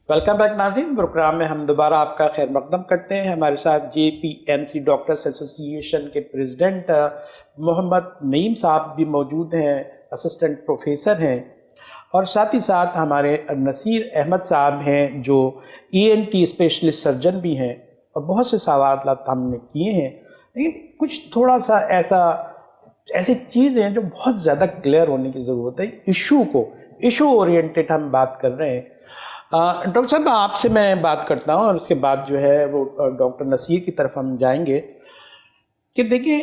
Welcome back ناظرین، programme میں ہم دوبارہ آپ کا خیر مقدم کرتے ہیں۔ ہمارے ساتھ JPMC ڈاکٹرز ایسوسی ایشن کے پریزیڈنٹ محمد نعیم صاحب بھی موجود ہیں، اسسٹنٹ پروفیسر ہیں، اور ساتھ ہی ساتھ ہمارے نصیر احمد صاحب ہیں جو ENT اسپیشلسٹ سرجن بھی ہیں، اور بہت سے سوالات ہم نے کیے ہیں، لیکن کچھ تھوڑا سا ایسی چیزیں ہیں جو بہت زیادہ کلیئر ہونے کی ضرورت ہے۔ ایشو اورینٹڈ ہم بات کر رہے ہیں۔ ڈاکٹر صاحب، آپ سے میں بات کرتا ہوں اور اس کے بعد جو ہے وہ ڈاکٹر نصیر کی طرف ہم جائیں گے کہ دیکھیں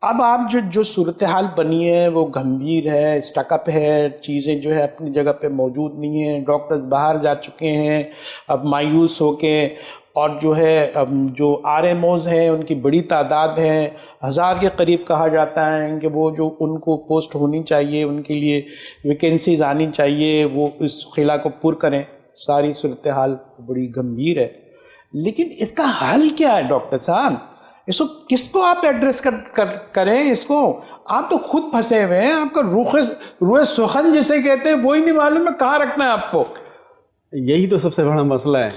اب آپ جو صورتحال بنی ہے وہ گمبھیر ہے، اسٹک اپ ہے، چیزیں جو ہے اپنی جگہ پہ موجود نہیں ہیں، ڈاکٹرز باہر جا چکے ہیں اب مایوس ہو کے، اور جو ہے جو RMOs ہیں ان کی بڑی تعداد ہے، 1000 کے قریب کہا جاتا ہے کہ وہ جو ان کو پوسٹ ہونی چاہیے، ان کے لیے ویکینسیز آنی چاہیے، وہ اس خلا کو پر کریں۔ ساری صورتحال بڑی گمبھیر ہے، لیکن اس کا حل کیا ہے ڈاکٹر صاحب؟ اس کو کس کو آپ ایڈریس کریں؟ اس کو آپ تو خود پھنسے ہوئے ہیں، آپ کا روح سخن جسے کہتے ہیں وہی نہیں معلوم ہے کہاں رکھنا ہے آپ کو۔ یہی تو سب سے بڑا مسئلہ ہے۔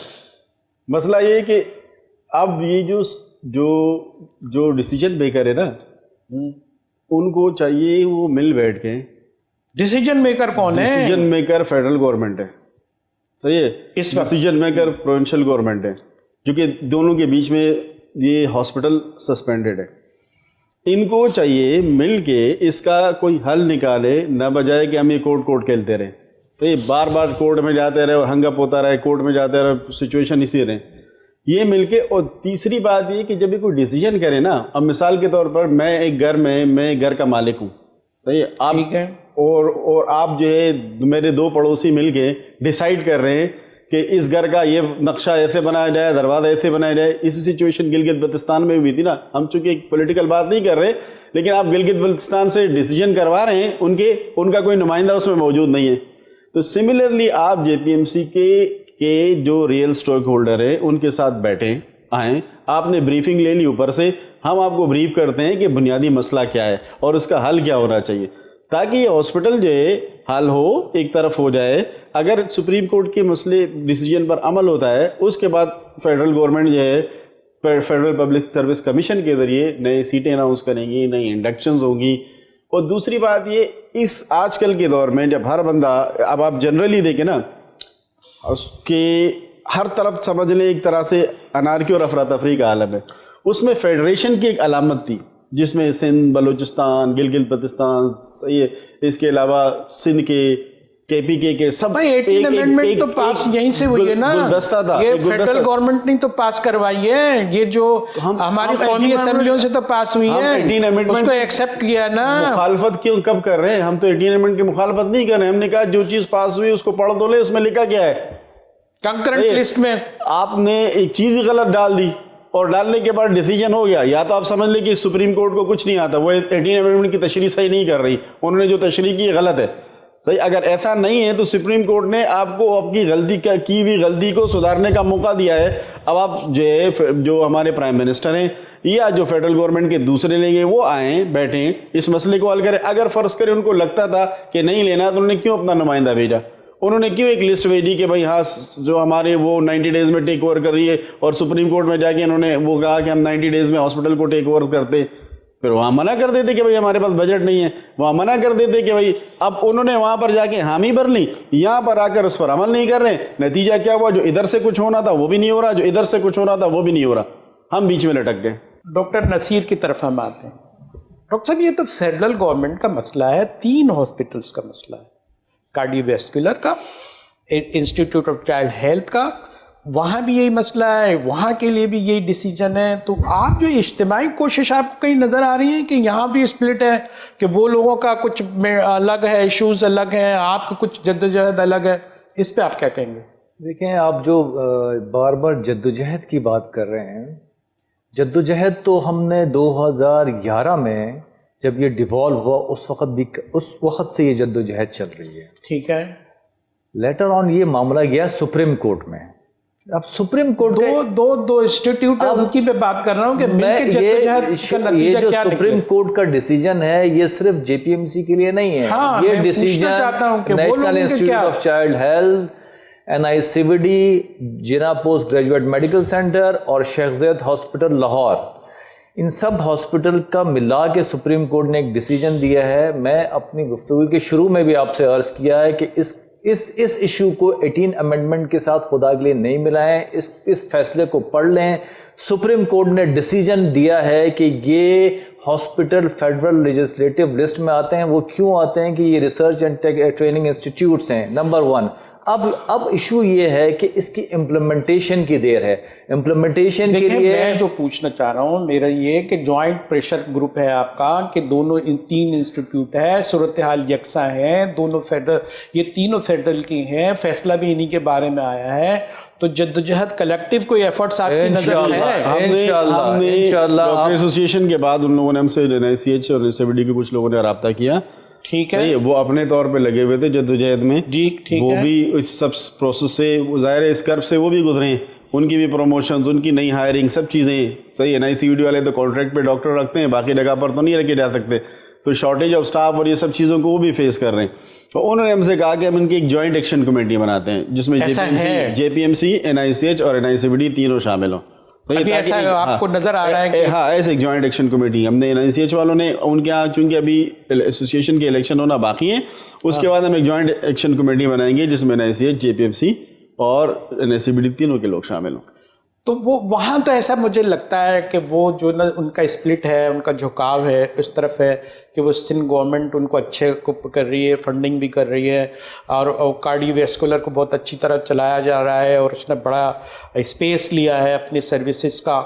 مسئلہ یہ ہے کہ اب یہ جو ڈیسیجن میکر ہے نا، ان کو چاہیے وہ مل بیٹھ کے۔ ڈیسیجن میکر کون ہے؟ ڈیسیجن میکر فیڈرل گورنمنٹ ہے، صحیح ہے، ڈیسیجن میکر پروونشل گورنمنٹ ہے، جو کہ دونوں کے بیچ میں یہ ہاسپٹل سسپینڈڈ ہے۔ ان کو چاہیے مل کے اس کا کوئی حل نکالے، نہ بجائے کہ ہم یہ کورٹ کھیلتے رہیں، تو یہ بار بار کورٹ میں جاتے رہے اور ہنگپ ہوتا رہے، کورٹ میں جاتے رہے، سچویشن اسی رہے، یہ مل کے۔ اور تیسری بات یہ کہ جب یہ کوئی ڈیسیجن کرے نا، اب مثال کے طور پر میں ایک گھر میں گھر کا مالک ہوں، صحیح ہے، آپ اور آپ جو ہے میرے 2 پڑوسی مل کے ڈیسائیڈ کر رہے ہیں کہ اس گھر کا یہ نقشہ ایسے بنایا جائے، دروازہ ایسے بنایا جائے۔ اسی سچویشن گلگت بلتستان میں ہوئی تھی نا۔ ہم چونکہ ایک پولیٹیکل بات نہیں کر رہے، لیکن آپ گلگت بلتستان سے ڈیسیجن کروا رہے ہیں، ان کا کوئی نمائندہ اس میں موجود نہیں ہے۔ تو سملرلی آپ JPMC کے جو ریئل اسٹاک ہولڈر ہیں ان کے ساتھ بیٹھیں، آئیں، آپ نے بریفنگ لے لی اوپر سے، ہم آپ کو بریف کرتے ہیں کہ بنیادی مسئلہ کیا ہے اور اس کا حل کیا ہونا چاہیے، تاکہ یہ ہاسپٹل جو ہے حل ہو، ایک طرف ہو جائے۔ اگر سپریم کورٹ کے مسئلے ڈیسیجن پر عمل ہوتا ہے، اس کے بعد فیڈرل گورنمنٹ جو ہے فیڈرل پبلک سروس کمیشن کے ذریعے نئے سیٹیں اناؤنس کریں گی، نئی انڈکشنز ہوں گی۔ اور دوسری بات یہ، اس آج کل کے دور میں جب ہر بندہ، اب آپ جنرلی دیکھیں نا، اس کے ہر طرف سمجھ لیں ایک طرح سے انارکی اور افراتفری کا عالم ہے، اس میں فیڈریشن کی ایک علامت تھی، جس میں سندھ، بلوچستان، گلگت بلتستان، صحیح ہے، اس کے علاوہ سندھ کے KPK کے سب 18 امینڈمنٹ تو پاس یہیں سے ہوئی ہے نا، گلدستہ تھا، یہ فیڈرل گورنمنٹ نے تو پاس کروائی ہے، یہ جو ہماری قومی اسمبلیوں سے تو پاس ہوئی ہے، اس کو ایکسیپٹ کیا نا۔ مخالفت کیوں کب کر رہے ہیں؟ ہم تو 18 امینڈمنٹ کی مخالفت نہیں کر رہے، ہم نے کہا جو چیز پاس ہوئی اس کو پڑھ دو لے، اس میں لکھا کیا ہے کنکرنٹ لسٹ میں۔ آپ نے ایک چیز ہی غلط ڈال دی، اور ڈالنے کے بعد ڈیسیجن ہو گیا۔ یا تو آپ سمجھ لیں کہ سپریم کورٹ کو کچھ نہیں آتا، وہ 18 امینڈمنٹ کی تشریح صحیح نہیں کر رہی، انہوں نے جو تشریح کی غلط ہے، صحیح۔ اگر ایسا نہیں ہے تو سپریم کورٹ نے آپ کو آپ کی کی ہوئی غلطی کو سدھارنے کا موقع دیا ہے۔ اب آپ جو ہمارے پرائم منسٹر ہیں یا جو فیڈرل گورنمنٹ کے دوسرے لیں گے، وہ آئیں، بیٹھیں، اس مسئلے کو حل کریں۔ اگر فرض کریں ان کو لگتا تھا کہ نہیں لینا تو انہوں نے کیوں اپنا نمائندہ بھیجا؟ انہوں نے کیوں ایک لسٹ بھیجی کہ بھائی ہاں جو ہمارے وہ 90 ڈیز میں ٹیک اوور کر رہی ہے، اور سپریم کورٹ میں جا کے انہوں نے وہ کہا کہ ہم 90 ڈیز میں ہاسپٹل کو ٹیک اوور کرتے، پھر وہاں منع کر دیتے کہ بھائی ہمارے پاس بجٹ نہیں ہے، وہاں منع کر دیتے کہ بھائی، اب انہوں نے وہاں پر جا کے حامی بھر لی، یہاں پر آ کر اس پر عمل نہیں کر رہے۔ نتیجہ کیا ہوا؟ جو ادھر سے کچھ ہونا تھا وہ بھی نہیں ہو رہا، جو ادھر سے کچھ ہونا تھا وہ بھی نہیں ہو رہا، ہم بیچ میں لٹک گئے۔ ڈاکٹر نصیر کی طرف ہم آتے ہیں۔ ڈاکٹر صاحب، یہ تو فیڈرل گورنمنٹ کا مسئلہ ہے، 3 ہاسپٹلس کا مسئلہ ہے، کارڈیو ویسکولر کا، انسٹیٹیوٹ آف چائلڈ ہیلتھ کا، وہاں بھی یہی مسئلہ ہے، وہاں کے لیے بھی یہی ڈیسیجن ہے۔ تو آپ جو اجتماعی کوشش آپ کو کہیں نظر آ رہی ہے کہ یہاں بھی اسپلٹ ہے، کہ وہ لوگوں کا کچھ الگ ہے، ایشوز الگ ہیں، آپ کا کچھ جدوجہد الگ ہے، اس پہ آپ کیا کہیں گے؟ دیکھیں، آپ جو بار بار جدوجہد کی بات کر رہے ہیں، جدوجہد تو ہم نے 2011 میں جب یہ ڈیوالو ہوا اس وقت سے یہ جدوجہد چل رہی ہے، ٹھیک ہے۔ لیٹر آن یہ معاملہ گیا سپریم کورٹ میں۔ اب سپریم کورٹ دو انسٹیٹیوٹ ان کی پہ بات کر رہا ہوں کہ یہ جو سپریم کورٹ کا ڈیسیجن ہے یہ صرف JPMC کے لیے نہیں ہے، یہ decision national institute of child health, NICVD جنا پوسٹ گریجویٹ میڈیکل سینٹر اور شیخ زید ہاسپٹل لاہور، ان سب ہاسپٹل کا ملا کے سپریم کورٹ نے ایک ڈیسیجن دیا ہے. میں اپنی گفتگو کے شروع میں بھی آپ سے عرض کیا ہے کہ اس ایشو کو 18 امینڈمنٹ کے ساتھ خدا کے لیے نہیں ملائیں، اس فیصلے کو پڑھ لیں. سپریم کورٹ نے ڈیسیجن دیا ہے کہ یہ ہاسپٹل فیڈرل لیجسلیٹو لسٹ میں آتے ہیں. وہ کیوں آتے ہیں کہ یہ ریسرچ اینڈ ٹریننگ انسٹیٹیوٹس ہیں، نمبر 1. اب ایشو یہ ہے کہ اس کی امپلیمنٹیشن کی دیر ہے. امپلیمنٹیشن کے لیے میں جو پوچھنا چاہ رہا ہوں میرا یہ کہ جوائنٹ پریشر گروپ ہے آپ کا کہ دونوں ان 3 انسٹیٹیوٹ ہے، صورتحال یکساں ہے، دونوں فیڈرل، یہ تینوں فیڈرل کی ہیں، فیصلہ بھی انہی کے بارے میں آیا ہے. تو جدوجہد کلیکٹیو کوئی ایفرٹس آپ کی نظر میں ہے؟ انشاءاللہ ڈاکٹر ایسوسیشن کے بعد ان لوگوں نے ہم سے NICH اور NICVD کے کچھ لوگوں نے رابطہ کیا. ٹھیک ہے، وہ اپنے طور پہ لگے ہوئے تھے جدوجہد میں، وہ بھی اس سب پروسیس سے ظاہر ہے، اس کرب سے وہ بھی گزرے ہیں. ان کی بھی پروموشنز، ان کی نئی ہائرنگ، سب چیزیں صحیح. NICVD والے تو کانٹریکٹ پہ ڈاکٹر رکھتے ہیں، باقی جگہ پر تو نہیں رکھے جا سکتے. تو شارٹیج آف سٹاف اور یہ سب چیزوں کو وہ بھی فیس کر رہے ہیں. تو انہوں نے ہم سے کہا کہ ہم ان کی ایک جوائنٹ ایکشن کمیٹی بناتے ہیں جس میں JPMC NICH اور NICVD تینوں شامل ہوں. آپ کو نظر آ رہا ہے کہ ہاں ایسے ایک جوائنٹ ایکشن کمیٹی ہم نے NICH والوں نے ان کے یہاں، چونکہ ابھی ایسوسیشن کے الیکشن ہونا باقی ہیں، اس کے بعد ہم ایک جوائنٹ ایکشن کمیٹی بنائیں گے جس میں NICH JPMC اور NICVD تینوں کے لوگ شامل ہوں. تو وہ وہاں تو ایسا مجھے لگتا ہے کہ وہ جو نا ان کا اسپلٹ ہے، ان کا جھکاؤ ہے اس طرف ہے کہ وہ سندھ گورنمنٹ ان کو اچھے کر رہی ہے، فنڈنگ بھی کر رہی ہے، اور کارڈیو ویسکولر کو بہت اچھی طرح چلایا جا رہا ہے، اور اس نے بڑا اسپیس لیا ہے اپنی سروسز کا.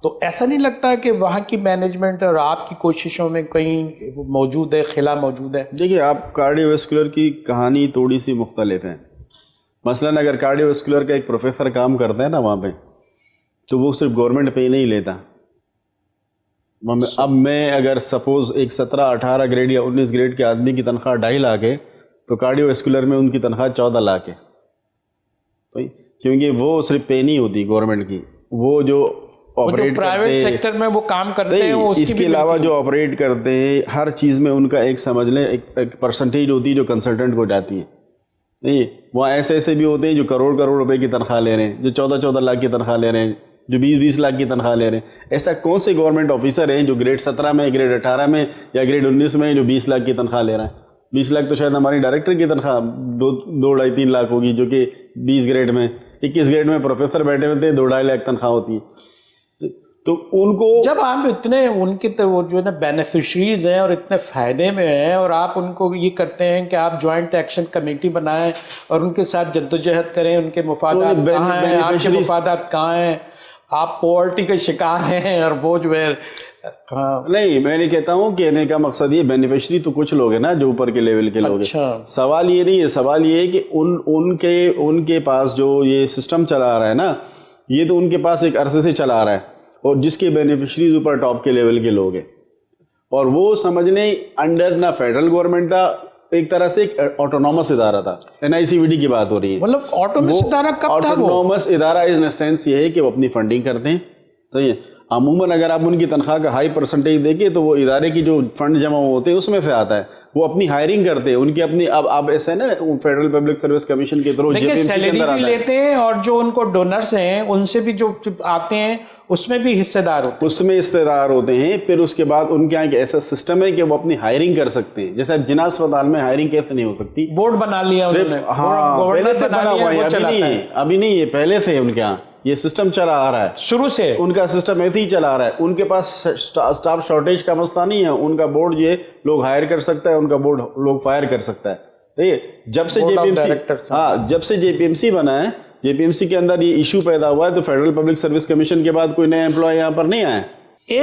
تو ایسا نہیں لگتا کہ وہاں کی مینجمنٹ اور آپ کی کوششوں میں کہیں موجود ہے، خلا موجود ہے؟ دیکھیے، آپ کارڈیو ویسکولر کی کہانی تھوڑی سی مختلف ہے. مثلاً اگر کارڈیو ویسکولر کا ایک پروفیسر کام کرتا ہے نا وہاں پہ، تو وہ صرف گورنمنٹ پہ ہی نہیں لیتا. اب میں اگر سپوز ایک 17-18 گریڈ یا 19 گریڈ کے آدمی کی تنخواہ 2.5 لاکھ ہے، تو کارڈیو ویسکولر میں ان کی تنخواہ 14 لاکھ ہے. تو کیونکہ وہ صرف پے نہیں ہوتی گورنمنٹ کی، وہ جو آپریٹ پرائیویٹ سیکٹر میں وہ کام کرتے ہیں، اس کے علاوہ جو آپریٹ کرتے ہیں ہر چیز میں ان کا ایک سمجھ لیں ایک پرسنٹیج ہوتی ہے جو کنسلٹنٹ کو جاتی ہے. نہیں، وہاں ایسے بھی ہوتے ہیں جو کروڑ روپے کی تنخواہ لے رہے ہیں، جو 14 لاکھ کی تنخواہ لے رہے ہیں، جو 20 لاکھ کی تنخواہ لے رہے ہیں. ایسا کون سے گورنمنٹ آفیسر ہیں جو گریڈ 17 میں، گریڈ 18 میں یا گریڈ 19 میں جو 20 لاکھ کی تنخواہ لے رہا ہے؟ 20 لاکھ تو شاید ہماری ڈائریکٹر کی تنخواہ 2-2.5-3 لاکھ ہوگی، جو کہ 20 گریڈ میں، 21 گریڈ میں پروفیسر بیٹھے ہوتے ہیں 2-2.5 لاکھ تنخواہ ہوتی ہے. تو ان کو جب آپ اتنے ان کے تو وہ جو ہے نا بینیفیشریز ہیں اور اتنے فائدے میں ہیں، اور آپ ان کو یہ کرتے ہیں کہ آپ جوائنٹ ایکشن کمیٹی بنائیں اور ان کے ساتھ جدوجہد کریں، ان کے مفادات کہاں ہیں، آپ کے مفادات کہاں ہیں؟ آپ پاورٹی کے شکار ہیں، اور وہ جو ہے نہیں، میں نہیں کہتا ہوں. کہنے کا مقصد یہ بینیفیشری تو کچھ لوگ ہیں نا جو اوپر کے لیول کے لوگ ہیں. سوال یہ نہیں ہے، سوال یہ ہے کہ ان کے پاس جو یہ سسٹم چلا رہا ہے نا، یہ تو ان کے پاس ایک عرصے سے چلا رہا ہے، اور جس کے بینیفیشریز اوپر ٹاپ کے لیول کے لوگ ہیں. اور وہ سمجھ لیں انڈر نہ فیڈرل گورنمنٹ تھا، ایک طرح سے ایک آٹونومس ادارہ تھا. NICVD کی بات ہو رہی ہے. مطلب آٹونومس ادارہ کب تھا؟ آٹونومس ادارہ ان سینس یہ ہے کہ وہ اپنی فنڈنگ کرتے ہیں. صحیح ہے. عموماً اگر آپ ان کی تنخواہ کا ہائی پرسنٹیج دیکھیں تو وہ ادارے کی جو فنڈ جمع ہوتے ہیں اس میں سے آتا ہے. وہ اپنی ہائرنگ کرتے ہیں، ان کی اپنی. اب ایسا ہے نا، فیڈرل پبلک سروس کمیشن کے تھرو سیلری بھی لیتے ہیں، اور جو ان کو ڈونرز ہیں ان سے بھی جو آتے ہیں اس میں بھی حصے دار ہوتے ہیں. اس میں حصے دار ہوتے ہیں. پھر اس کے بعد ان کے یہاں ایک ایسا سسٹم ہے کہ وہ اپنی ہائرنگ کر سکتے ہیں. جیسے جنا اسپتال میں ہائرنگ کیسے نہیں ہو سکتی؟ بورڈ بنا لیا انہوں نے. ہاں، پہلے سے بنا ہوا ہے، ابھی نہیں ہے، پہلے سے ان کے یہاں یہ سسٹم چلا آ رہا ہے. شروع سے ان کا سسٹم ایسے ہی چلا آ رہا ہے. ان کے پاس سٹاف شارٹیج کا مسئلہ نہیں ہے. ان کا بورڈ یہ لوگ ہائر کر سکتا ہے، ان کا بورڈ لوگ فائر کر سکتا ہے. جب سے JPMC بنا ہے، JPMC کے اندر یہ ایشو پیدا ہوا ہے، تو فیڈرل پبلک سروس کمیشن کے بعد کوئی نیا امپلائی یہاں پر نہیں آیا.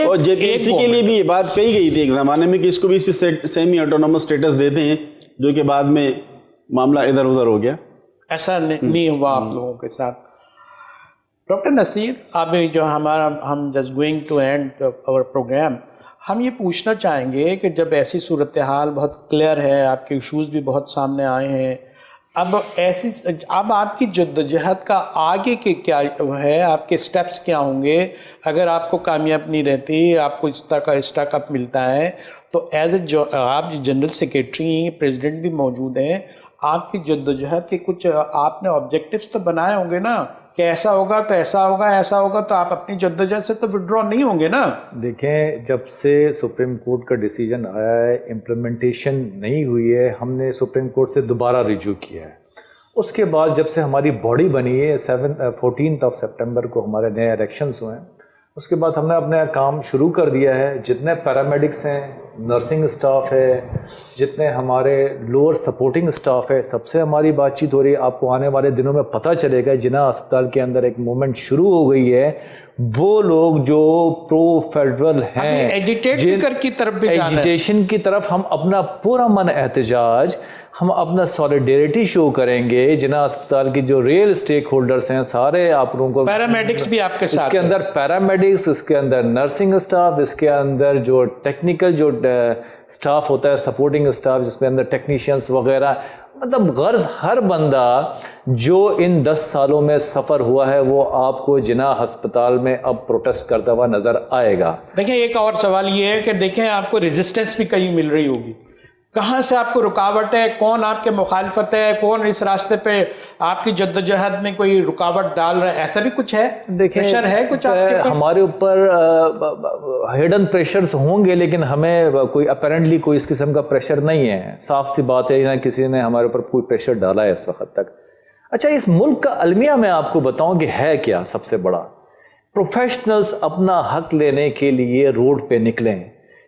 اور JPMC کے لیے بھی یہ بات کہی گئی تھی ایک زمانے میں کہ اس کو بھی سیمی آٹونومس اسٹیٹس دیتے ہیں، جو کہ بعد میں معاملہ ادھر ادھر ہو گیا. ایسا نہیں ہوا آپ لوگوں کے ساتھ. ڈاکٹر نصیر، ابھی جو ہم just going to and our programme, ہم یہ پوچھنا چاہیں گے کہ جب ایسی صورتحال بہت کلیئر ہے، آپ کے ایشوز بھی بہت سامنے آئے ہیں، اب آپ کی جدوجہد کا آگے کے کیا ہے، آپ کے سٹیپس کیا ہوں گے اگر آپ کو کامیاب نہیں رہتی، آپ کو اس طرح کا اسٹاک اپ ملتا ہے؟ تو ایز اے آپ جنرل سیکریٹری ہیں، پریزیڈنٹ بھی موجود ہیں، آپ کی جدوجہد کے کچھ آپ نے آبجیکٹیوز تو بنائے ہوں گے نا کہ ایسا ہوگا تو ایسا ہوگا، ایسا ہوگا، تو آپ اپنی جدوجہد سے تو وڈرا نہیں ہوں گے نا؟ دیکھیں، جب سے سپریم کورٹ کا ڈیسیجن آیا ہے، امپلیمنٹیشن نہیں ہوئی ہے، ہم نے سپریم کورٹ سے دوبارہ رجوع کیا ہے۔ اس کے بعد جب سے ہماری باڈی بنی ہے 14 سپٹمبر کو ہمارے نئے الیکشنز ہوئے ہیں، اس کے بعد ہم نے اپنا کام شروع کر دیا ہے۔ جتنے پیرامیڈکس ہیں، نرسنگ اسٹاف ہے، جتنے ہمارے لوور سپورٹنگ اسٹاف ہے، سب سے ہماری بات چیت ہو رہی ہے۔ آپ کو آنے والے دنوں میں پتہ چلے گا، جناح اسپتال کے اندر ایک موومنٹ شروع ہو گئی ہے۔ وہ لوگ جو پرو فیڈرل ہیں، ایجیٹیشن کی طرف ہم اپنا پورا من احتجاج، ہم اپنا سولیڈیریٹی شو کریں گے۔ جناح اسپتال کی جو ریئل اسٹیک ہولڈرز ہیں، سارے آپ لوگوں کو، پیرامیڈکس بھی آپ کے ساتھ، اس کے اندر پیرامیڈکس، اس کے اندر نرسنگ اسٹاف، اس کے اندر جو ٹیکنیکل جو اسٹاف ہوتا ہے، سپورٹنگ اسٹاف، جس میں اندر ٹیکنیشینس وغیرہ، مطلب غرض ہر بندہ جو ان 10 سالوں میں سفر ہوا ہے وہ آپ کو جناح ہسپتال میں اب پروٹیسٹ کرتا ہوا نظر آئے گا۔ دیکھیں، ایک اور سوال یہ ہے کہ دیکھیں، آپ کو ریزسٹنس بھی کہیں مل رہی ہوگی، کہاں سے آپ کو رکاوٹ ہے، کون آپ کے مخالفت ہے، کون اس راستے پہ آپ کی جدوجہد میں کوئی رکاوٹ ڈال رہا ہے، ایسا بھی کچھ ہے؟ پریشر ہے کچھ آپ کے اوپر؟ ہمارے اوپر ہڈن پریشرز ہوں گے، لیکن ہمیں کوئی اپیرنٹلی کوئی اس قسم کا پریشر نہیں ہے۔ صاف سی بات ہے، نہ کسی نے ہمارے اوپر کوئی پریشر ڈالا ہے اس وقت تک۔ اچھا، اس ملک کا المیہ میں آپ کو بتاؤں کہ ہے کیا سب سے بڑا؟ پروفیشنلز اپنا حق لینے کے لیے روڈ پہ نکلیں،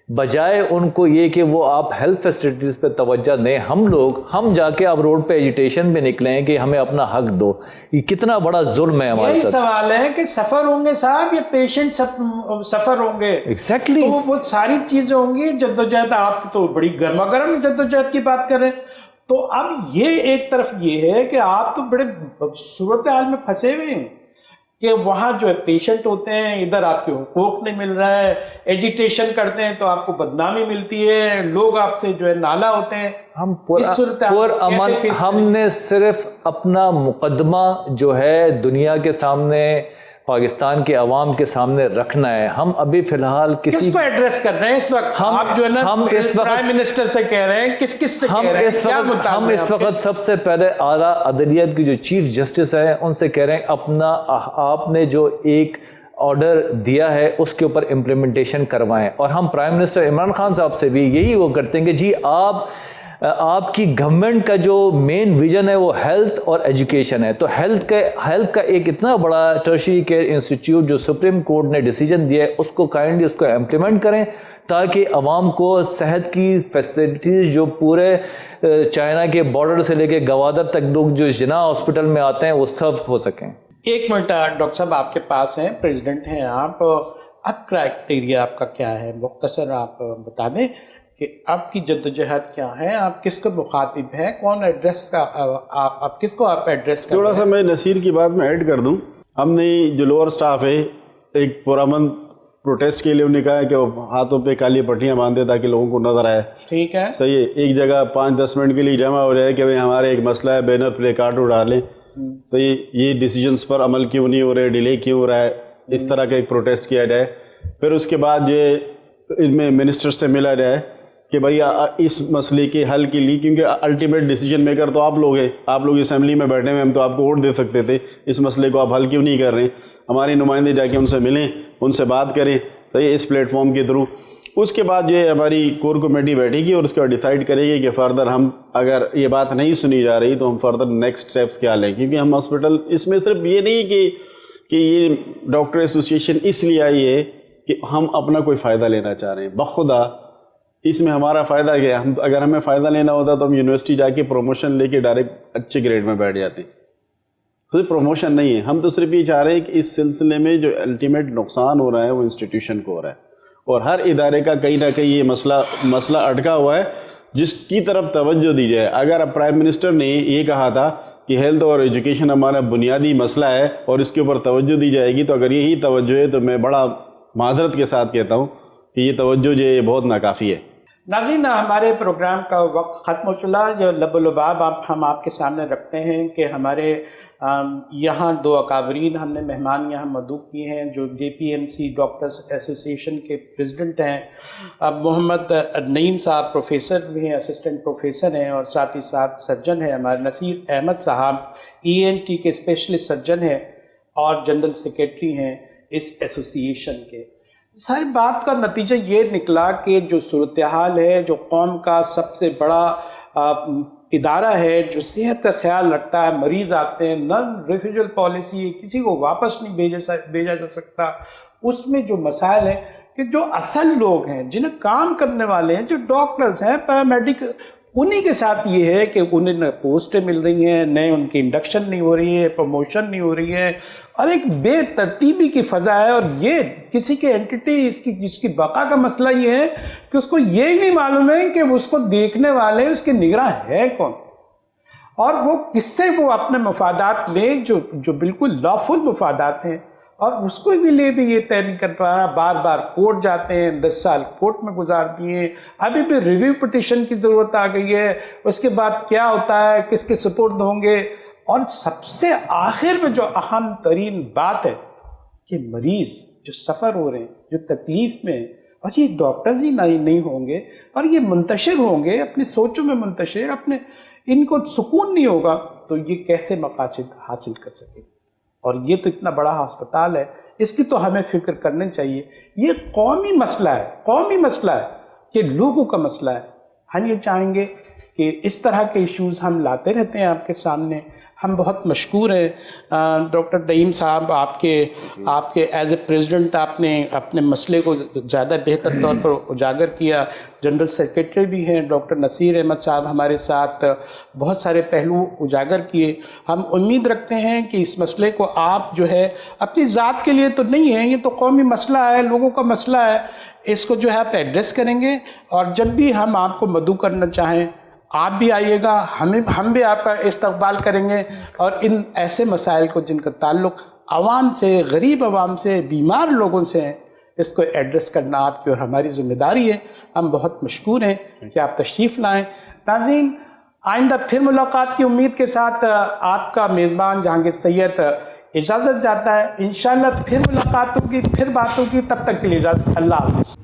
بجائے ان کو یہ کہ وہ آپ ہیلتھ فیسلٹیز پہ توجہ دیں۔ ہم جا کے اب روڈ پہ ایجیٹیشن پہ نکلیں کہ ہمیں اپنا حق دو۔ یہ کتنا بڑا ظلم ہے ہمارے ساتھ۔ یہی سوال ہے کہ سفر ہوں گے صاحب، یا پیشنٹ سفر ہوں گے؟ ایگزیکٹلی، تو وہ ساری چیزیں ہوں گی۔ جدوجہد آپ تو بڑی گرما گرم جدوجہد کی بات کر رہے ہیں، تو اب یہ ایک طرف یہ ہے کہ آپ تو بڑے صورتحال میں پھنسے ہوئے ہیں کہ وہاں جو ہے پیشنٹ ہوتے ہیں، ادھر آپ کے حقوق نہیں مل رہا ہے، ایجیٹیشن کرتے ہیں تو آپ کو بدنامی ملتی ہے، لوگ آپ سے جو ہے نالا ہوتے ہیں۔ ہم نے صرف اپنا مقدمہ جو ہے دنیا کے سامنے، پاکستان کے عوام کے سامنے رکھنا ہے۔ ہم ابھی فی الحال کس کو ایڈریس کر رہے ہیں اس وقت؟ آپ جو ہے نا پرائم منسٹر سے کہہ رہے ہیں، کس سے کہہ رہے ہیں؟ ہم اس وقت سب سے پہلے اعلیٰ عدلیت کی جو چیف جسٹس ہے ان سے کہہ رہے ہیں، آپ نے جو ایک آرڈر دیا ہے اس کے اوپر امپلیمنٹیشن کروائیں۔ اور ہم پرائم منسٹر عمران خان صاحب سے بھی یہی وہ کرتے ہیں کہ جی آپ کی گورنمنٹ کا جو مین ویژن ہے وہ ہیلتھ اور ایجوکیشن ہے، تو ہیلتھ کا ایک اتنا بڑا ٹرشری کیئر انسٹیٹیوٹ جو سپریم کورٹ نے ڈیسیجن دیا ہے، اس کو کائنڈلی اس کو امپلیمنٹ کریں، تاکہ عوام کو صحت کی فیسلٹیز جو پورے چائنا کے بارڈر سے لے کے گوادر تک لوگ جو جناح ہاسپٹل میں آتے ہیں وہ سرو ہو سکیں۔ ایک منٹ ڈاکٹر صاحب، آپ کے پاس ہیں، پریزیڈنٹ ہیں آپ، اب کرائٹیریا آپ کا کیا ہے؟ مختصر آپ بتا دیں کہ آپ کی جدوجہد کیا ہے، آپ کس کو مخاطب ہیں، کون ایڈریس کا، آپ کس کو آپ ایڈریس کریں؟ تھوڑا سا میں نصیر کی بات میں ایڈ کر دوں۔ ہم نے جو لوور سٹاف ہے، ایک پرامن پروٹیسٹ کے لیے انہوں نے کہا ہے کہ وہ ہاتھوں پہ کالی پٹیاں باندھے تاکہ لوگوں کو نظر آئے۔ ٹھیک ہے، صحیح ہے، ایک جگہ 5-10 منٹ کے لیے جمع ہو جائے کہ بھائی ہمارے ایک مسئلہ ہے، بینر پلے کارڈ اڑا لیں۔ صحیح، یہ ڈیسیجنز پر عمل کیوں نہیں ہو رہے، ڈیلے کیوں ہو رہا ہے، اس طرح کا ایک پروٹیسٹ کیا جائے۔ پھر اس کے بعد یہ ان میں منسٹر سے ملا جائے کہ بھائی اس مسئلے کے حل کے لیے، کیونکہ الٹیمیٹ ڈیسیجن میکر تو آپ لوگ ہیں، آپ لوگ اسمبلی میں بیٹھے ہوئے، ہم تو آپ کو ووٹ دے سکتے تھے، اس مسئلے کو آپ حل کیوں نہیں کر رہے ہیں؟ ہمارے نمائندے جا کے ان سے ملیں، ان سے بات کریں، صحیح، اس پلیٹ فارم کے تھرو۔ اس کے بعد یہ ہماری کور کمیٹی بیٹھے گی اور اس کے بعد ڈیسائیڈ کرے گی کہ فردر ہم، اگر یہ بات نہیں سنی جا رہی تو ہم فردر نیکسٹ اسٹیپس کیا لیں۔ کیونکہ ہم ہاسپٹل، اس میں صرف یہ نہیں کہ یہ ڈاکٹر ایسوسیشن اس لیے آئی ہے کہ ہم اپنا کوئی فائدہ لینا چاہ رہے ہیں، بخدا اس میں ہمارا فائدہ کیا ہے؟ اگر ہمیں فائدہ لینا ہوتا تو ہم یونیورسٹی جا کے پروموشن لے کے ڈائریکٹ اچھے گریڈ میں بیٹھ جاتے ہیں۔ صرف پروموشن نہیں ہے، ہم تو صرف یہ چاہ رہے ہیں کہ اس سلسلے میں جو الٹیمیٹ نقصان ہو رہا ہے وہ انسٹیٹیوشن کو ہو رہا ہے، اور ہر ادارے کا کہیں نہ کہیں یہ مسئلہ اٹکا ہوا ہے جس کی طرف توجہ دی جائے۔ اگر اب پرائم منسٹر نے یہ کہا تھا کہ ہیلتھ اور ایجوکیشن ہمارا بنیادی مسئلہ ہے اور اس کے اوپر توجہ دی جائے گی، تو اگر یہی توجہ ہے تو میں بڑا معذرت کے ساتھ کہتا ہوں کہ یہ توجہ جو ہے بہت ناکافی ہے۔ ناظرین، ہمارے پروگرام کا وقت ختم ہو چلا۔ جو لب و لباب ہم آپ کے سامنے رکھتے ہیں کہ ہمارے یہاں دو اکابرین ہم نے مہمان یہاں مدعو کیے ہیں جو JPMC ڈاکٹرز ایسوسیشن کے پریزیڈنٹ ہیں. محمد نعیم صاحب پروفیسر بھی ہیں, اسسٹنٹ پروفیسر ہیں, اور ساتھ ہی ساتھ سرجن ہیں. ہمارے نصیر احمد صاحب ENT کے اسپیشلسٹ سرجن ہیں اور جنرل سیکریٹری ہیں اس ایسوسیشن کے. ساری بات کا نتیجہ یہ نکلا کہ جو صورتحال ہے, جو قوم کا سب سے بڑا ادارہ ہے جو صحت کا خیال رکھتا ہے, مریض آتے ہیں, نان ریفیوجل پالیسی ہے, کسی کو واپس نہیں بھیجا جا سکتا, اس میں جو مسائل ہیں کہ جو اصل لوگ ہیں جنہیں کام کرنے والے ہیں, جو ڈاکٹرز ہیں, پیرامیڈیکل, انہی کے ساتھ یہ ہے کہ انہیں نہ پوسٹیں مل رہی ہیں, نہ ان کی انڈکشن نہیں ہو رہی ہے, پروموشن نہیں ہو رہی ہے, اور ایک بے ترتیبی کی فضا ہے. اور یہ کسی کے اینٹی جس کی بقا کا مسئلہ یہ ہے کہ اس کو یہ ہی نہیں معلوم ہے کہ اس کو دیکھنے والے اس کے نگراں ہے کون, اور وہ کس سے وہ اپنے مفادات لیں جو بالکل لافل مفادات ہیں, اور اس کو بھی لیے بھی یہ طے نہیں کر پا رہا. بار بار کورٹ جاتے ہیں, 10 سال کورٹ میں گزار دیے, ابھی بھی ریویو پٹیشن کی ضرورت آ گئی ہے. اس کے بعد کیا ہوتا ہے, کس کے سپرد ہوں گے, اور سب سے آخر میں جو اہم ترین بات ہے کہ مریض جو سفر ہو رہے ہیں, جو تکلیف میں ہیں, اور یہ ڈاکٹرز ہی نہیں ہوں گے, اور یہ منتشر ہوں گے اپنی سوچوں میں منتشر, ان کو سکون نہیں ہوگا, تو یہ کیسے مقاصد حاصل کر سکیں. اور یہ تو اتنا بڑا ہسپتال ہے, اس کی تو ہمیں فکر کرنی چاہیے. یہ قومی مسئلہ ہے کہ لوگوں کا مسئلہ ہے. ہم یہ چاہیں گے کہ اس طرح کے ایشوز ہم لاتے رہتے ہیں آپ کے سامنے. ہم بہت مشکور ہیں ڈاکٹر نعیم صاحب, آپ کے ایز اے پریزیڈنٹ آپ نے اپنے مسئلے کو زیادہ بہتر طور پر اجاگر کیا. جنرل سیکریٹری بھی ہیں ڈاکٹر نصیر احمد صاحب, ہمارے ساتھ بہت سارے پہلو اجاگر کیے. ہم امید رکھتے ہیں کہ اس مسئلے کو آپ جو ہے اپنی ذات کے لیے تو نہیں ہے, یہ تو قومی مسئلہ ہے, لوگوں کا مسئلہ ہے, اس کو جو ہے آپ ایڈریس کریں گے. اور جب بھی ہم آپ کو مدعو کرنا چاہیں آپ بھی آئیے گا, ہم بھی آپ کا استقبال کریں گے, اور ان ایسے مسائل کو جن کا تعلق عوام سے, غریب عوام سے, بیمار لوگوں سے ہیں, اس کو ایڈریس کرنا آپ کی اور ہماری ذمہ داری ہے. ہم بہت مشکور ہیں کہ آپ تشریف لائیں. ناظرین, آئندہ پھر ملاقات کی امید کے ساتھ آپ کا میزبان جہانگیر سید اجازت چاہتا ہے. انشاءاللہ پھر ملاقات ہوگی, پھر بات ہوگی. تب تک کے لیے اجازت. اللہ حافظ.